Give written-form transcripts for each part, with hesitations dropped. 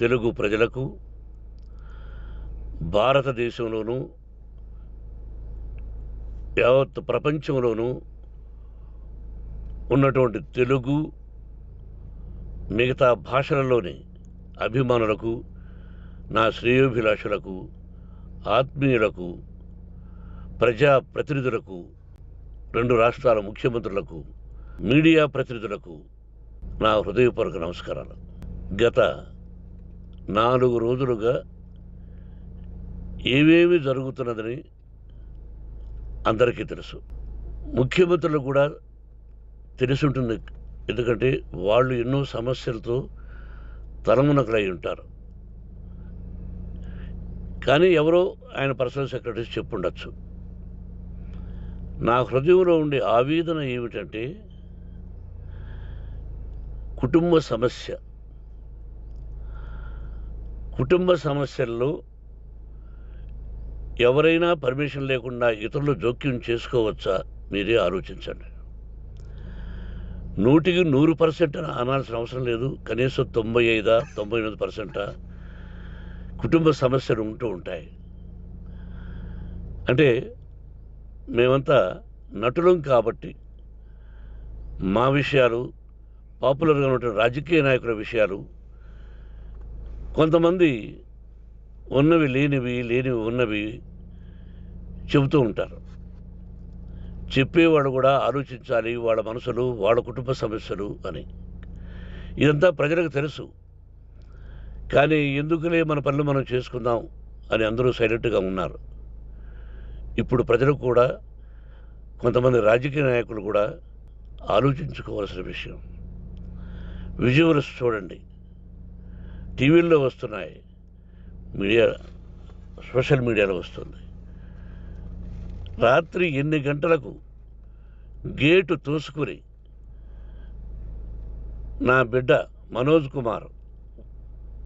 తెలుగు ప్రజలకు, భారతదేశంలోనూ యావత్ ప్రపంచంలోనూ ఉన్నటువంటి తెలుగు మిగతా భాషలలోని అభిమానులకు, నా శ్రేయోభిలాషులకు, ఆత్మీయులకు, ప్రజాప్రతినిధులకు, 2 రాష్ట్రాల ముఖ్యమంత్రులకు, మీడియా ప్రతినిధులకు నా హృదయపూర్వక నమస్కారాలు. గత 4 రోజులుగా ఏమేమి జరుగుతున్నదని అందరికీ తెలుసు. ముఖ్యమంత్రులకు కూడా తెలుసుంటుంది. ఎందుకంటే వాళ్ళు ఎన్నో సమస్యలతో తలమునకలై ఉంటారు. కానీ ఎవరో ఆయన పర్సనల్ సెక్రటరీస్ చెప్పుండొచ్చు. నా హృదయంలో ఉండే ఆవేదన ఏమిటంటే కుటుంబ సమస్యల్లో ఎవరైనా పర్మిషన్ లేకుండా ఇతరులు జోక్యం చేసుకోవచ్చా? మీరే ఆలోచించండి. 100% అనాల్సిన అవసరం లేదు. కనీసం 95-99% కుటుంబ సమస్యలు ఉంటూ ఉంటాయి. అంటే మేమంతా నటులం కాబట్టి మా విషయాలు, పాపులర్గా ఉన్నటువంటి రాజకీయ నాయకుల విషయాలు, కొంతమంది ఉన్నవి లేనివి, లేనివి ఉన్నవి చెబుతూ ఉంటారు. చెప్పేవాడు కూడా ఆలోచించాలి, వాళ్ళ మనసులు, వాళ్ళ కుటుంబ సమస్యలు అని. ఇదంతా ప్రజలకు తెలుసు. కానీ ఎందుకులే మన పనులు మనం చేసుకుందాం అని అందరూ సైలెంట్గా ఉన్నారు. ఇప్పుడు ప్రజలకు కూడా, కొంతమంది రాజకీయ నాయకులు కూడా ఆలోచించుకోవాల్సిన విషయం. విజువల్స్ చూడండి, టీవీల్లో వస్తున్నాయి, సోషల్ మీడియాలో వస్తుంది. రాత్రి 8 గంటలకు గేటు తోసుకుని నా బిడ్డ మనోజ్ కుమార్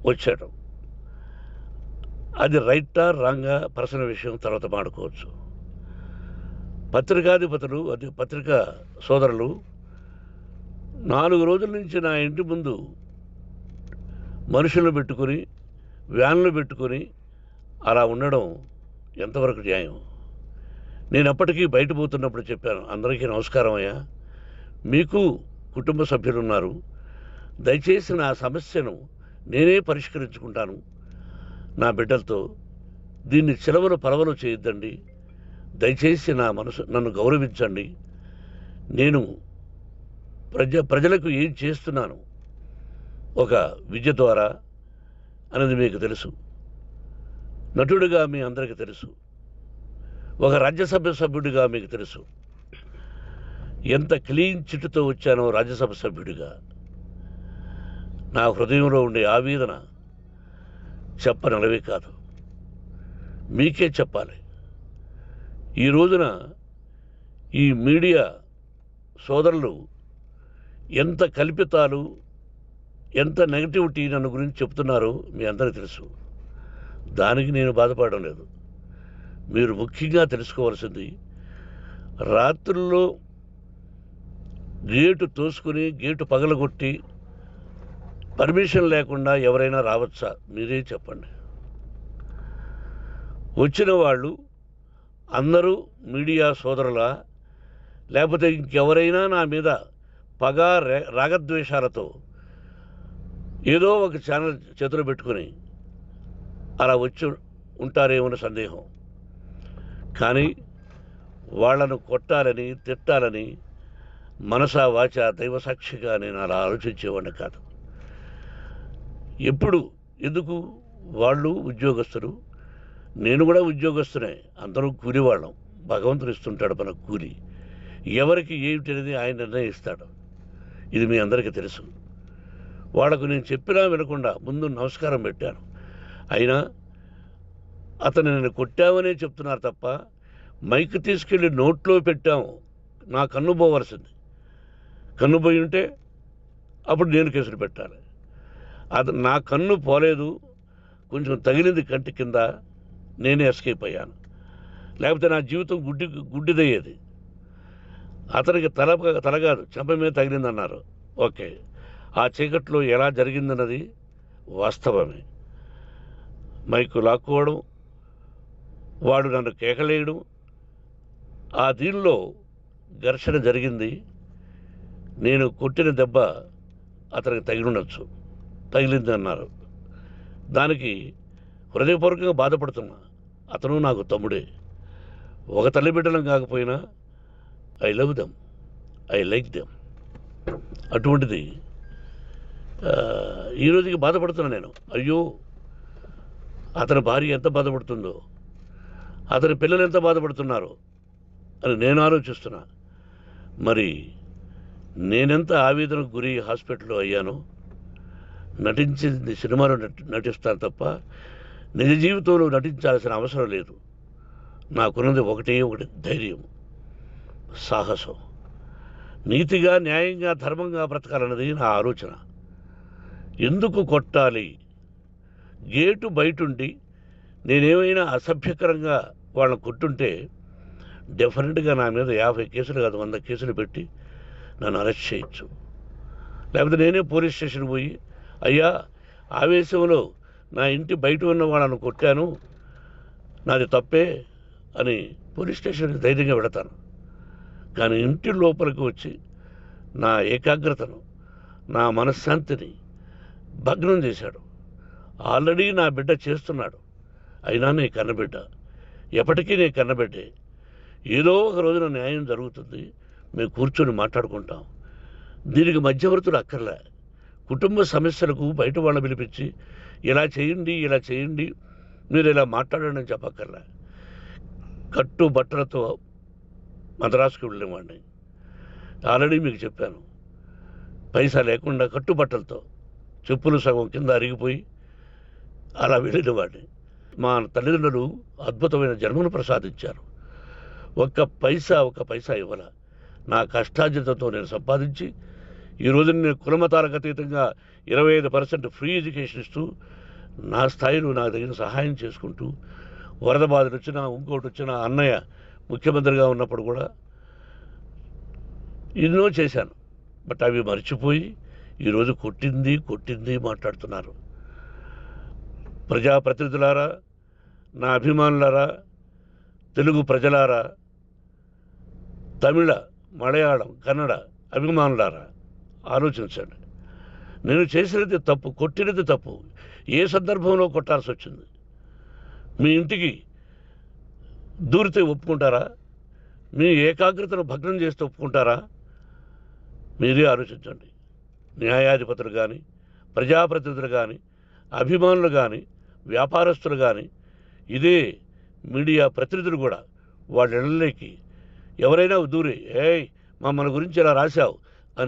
వచ్చాడు. అది రైటా రాంగా పర్సనల్ విషయం, తర్వాత మాడుకోవచ్చు. పత్రికాధిపతులు, అది పత్రికా సోదరులు 4 రోజుల నుంచి నా ఇంటి ముందు మనుషులను పెట్టుకొని, వ్యాన్లు పెట్టుకొని అలా ఉండడం ఎంతవరకు న్యాయం? నేను అప్పటికీ బయట పోతున్నప్పుడు చెప్పాను, అందరికీ నమస్కారం అయ్యా, మీకు కుటుంబ సభ్యులు ఉన్నారు, దయచేసి నా సమస్యను నేనే పరిష్కరించుకుంటాను నా బిడ్డలతో, దీన్ని చిలవలు పలవలు చేయొద్దండి, దయచేసి నన్ను గౌరవించండి, నేను ప్రజలకు ఏం చేస్తున్నాను ఒక విద్య ద్వారా అనేది మీకు తెలుసు, నటుడిగా మీ అందరికీ తెలుసు, ఒక రాజ్యసభ సభ్యుడిగా మీకు తెలుసు, ఎంత క్లీన్ చిట్టుతో వచ్చానో రాజ్యసభ సభ్యుడిగా. నా హృదయంలో ఉండే ఆవేదన చెప్పనలవే కాదు, మీకే చెప్పాలి. ఈ రోజున ఈ మీడియా సోదరులు ఎంత కల్పితాలు, ఎంత నెగటివిటీ నన్ను గురించి చెప్తున్నారో మీ అందరికీ తెలుసు. దానికి నేను బాధపడడం లేదు. మీరు ముఖ్యంగా తెలుసుకోవాల్సింది, రాత్రుల్లో గేటు తోసుకుని, గేటు పగలగొట్టి పర్మిషన్ లేకుండా ఎవరైనా రావచ్చా? మీరే చెప్పండి. వచ్చిన వాళ్ళు అందరూ మీడియా సోదరులా, లేకపోతే ఇంకెవరైనా నా మీద పగ, రాగద్వేషాలతో ఏదో ఒక ఛానల్ చేతిలో పెట్టుకుని అలా వచ్చి ఉంటారేమో సందేహం. కానీ వాళ్లను కొట్టాలని, తిట్టాలని మనసా వాచ దైవ సాక్షిగా నేను అలా ఆలోచించేవాడిని కాదు. ఎందుకు? వాళ్ళు ఉద్యోగస్తులు, నేను కూడా ఉద్యోగస్తునే, అందరూ కూలివాళ్ళం. భగవంతుడు ఇస్తుంటాడు మనకు కూలి. ఎవరికి ఏమిటి అనేది ఆయన నిర్ణయిస్తాడు. ఇది మీ అందరికీ తెలుసు. వాళ్లకు నేను చెప్పినా వినకుండా ముందు నమస్కారం పెట్టాను. అయినా అతను నేను కొట్టామనే చెప్తున్నారు తప్ప, మైక్ తీసుకెళ్ళి నోట్లో పెట్టాము, నా కన్ను పోవలసింది. కన్ను పోయి ఉంటే అప్పుడు నేను కేసులు పెట్టాలి. అది నా కన్ను పోలేదు, కొంచెం తగిలింది కంటి కింద, నేనే ఎస్కేప్ అయ్యాను. లేకపోతే నా జీవితం గుడ్డిదయ్యేది. అతనికి తల కాదు, చెంప మీద తగిలిందన్నారు. ఓకే, ఆ చీకట్లో ఎలా జరిగిందన్నది వాస్తవమే. మైకు లాక్కోవడం, వాడు నన్ను కేకలేయడం, ఆ దీనిలో ఘర్షణ జరిగింది. నేను కొట్టిన దెబ్బ అతనికి తగిలిండొచ్చు, తగిలింది అన్నారు. దానికి హృదయపూర్వకంగా బాధపడుతున్నా. అతను నాకు తమ్ముడే. ఒక తల్లి బిడ్డలం కాకపోయినా I love them, I like them. అటువంటిది ఈ రోజుకి బాధపడుతున్నా నేను. అయ్యో, అతని భార్య ఎంత బాధపడుతుందో, అతని పిల్లలు ఎంత బాధపడుతున్నారో అని నేను ఆలోచిస్తున్నా. మరి నేనెంత ఆవేదనకు గురి హాస్పిటల్లో అయ్యానో. నటించింది సినిమాలో నటిస్తాను తప్ప నిజ జీవితంలో నటించాల్సిన అవసరం లేదు. నాకున్నది ఒకటి ధైర్యం, సాహసం. నీతిగా, న్యాయంగా, ధర్మంగా బ్రతకాలన్నది నా ఆలోచన. ఎందుకు కొట్టాలి? గేటు బయటుండి నేనేమైనా అసభ్యకరంగా వాళ్ళని కొట్టుంటే డెఫినెట్గా నా మీద 50 కేసులు కాదు 100 కేసులు పెట్టి నన్ను అరెస్ట్ చేయొచ్చు. లేకపోతే నేనే పోలీస్ స్టేషన్ పోయి, అయ్యా, ఆవేశంలో నా ఇంటి బయట ఉన్న వాళ్ళను కొట్టాను, నాది తప్పే అని పోలీస్ స్టేషన్కి ధైర్యంగా పెడతాను. కానీ ఇంటి లోపలికి వచ్చి నా ఏకాగ్రతను, నా మనశ్శాంతిని భగ్నం చేశాడు. ఆల్రెడీ నా బిడ్డ చేస్తున్నాడు. అయినా నీ కన్నబిడ్డ, ఎప్పటికీ నీ కన్నబిడ్డే. ఏదో ఒక రోజున న్యాయం జరుగుతుంది, మేము కూర్చొని మాట్లాడుకుంటాం. దీనికి మధ్యవర్తులు అక్కర్లే. కుటుంబ సమస్యలకు బయట వాళ్ళని పిలిపించి ఇలా చేయండి, ఇలా చేయండి, మీరు ఇలా మాట్లాడండి అని చెప్పక్కర్లే. కట్టు బట్టలతో మద్రాసుకు వెళ్ళేవాడిని. ఆల్రెడీ మీకు చెప్పాను. పైసా లేకుండా కట్టుబట్టలతో, చెప్పులు సగం కింద అరిగిపోయి అలా వెళ్ళినవాడిని. మా తల్లిదండ్రులు అద్భుతమైన జన్మను ప్రసాదించారు. ఒక్క పైసా ఇవ్వాల. నా కష్టార్జితంతో నేను సంపాదించి ఈరోజు నేను కులమతాలకు అతీతంగా 25% ఫ్రీ ఎడ్యుకేషన్ ఇస్తూ నా స్థాయిలో నాకు తగిన సహాయం చేసుకుంటూ, వరద బాధలు వచ్చినా, ఇంకోటి వచ్చినా, అన్నయ్య ముఖ్యమంత్రిగా ఉన్నప్పుడు కూడా ఎన్నో చేశాను. బట్ అవి మర్చిపోయి ఈరోజు కొట్టింది మాట్లాడుతున్నారు. ప్రజాప్రతినిధులారా, నా అభిమానులారా, తెలుగు ప్రజలారా, తమిళ, మలయాళం, కన్నడ అభిమానులారా, ఆలోచించండి. నేను చేసినది తప్పు, కొట్టినది తప్పు. ఏ సందర్భంలో కొట్టాల్సి వచ్చింది? మీ ఇంటికి దూరితే ఒప్పుకుంటారా? మీ ఏకాగ్రతను భగ్నం చేస్తే ఒప్పుకుంటారా? మీరే ఆలోచించండి. న్యాయాధిపతులు కానీ, ప్రజాప్రతినిధులు కానీ, అభిమానులు కానీ, వ్యాపారస్తులు కానీ, ఇదే మీడియా ప్రతినిధులు కూడా వాళ్ళ ఇళ్ళకి ఎవరైనా దూరి, ఏయ్, మమ్మల్ని గురించి ఇలా రాశావు,